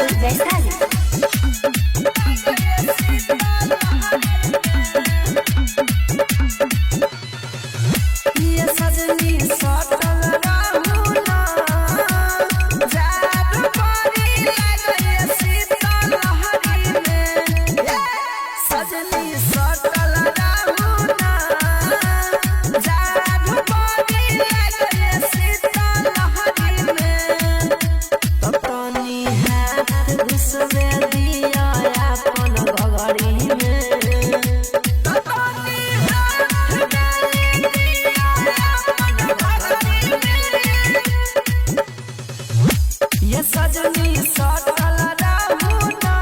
हाजीपुर वैशाली। सजनी सटल राहुना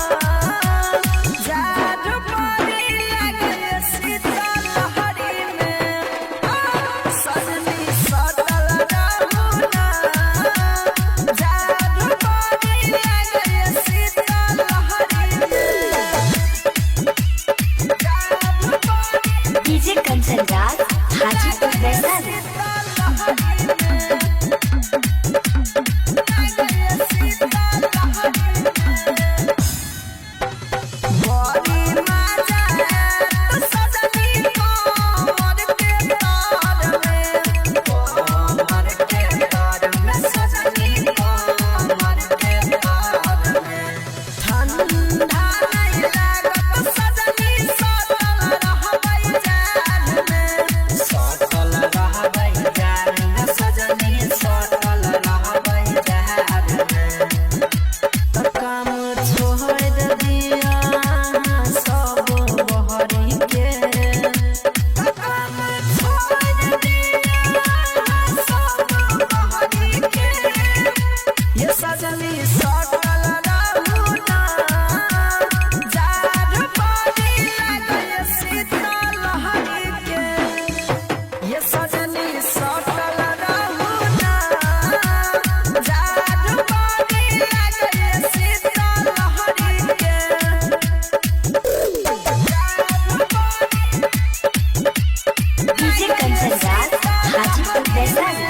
जादू परी लगे शीतल लहरी में। सजनी सटल राहुना जादू परी लगे शीतल लहरी में। डीजे कंचन राज हाजीपुर वैशाली। सजनी सटल राहुना जादू परी लगे शीतल लहरी के। ये सजनी सटल राहुना जादू परी लगे शीतल लहरी के। डीजे कंचन राज हाजीपुर वैशाली।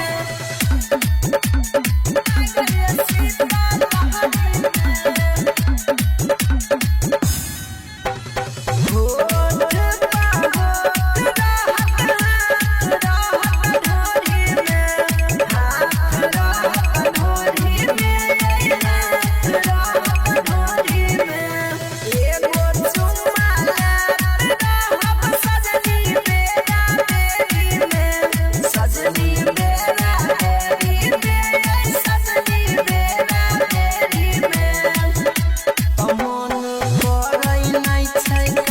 Take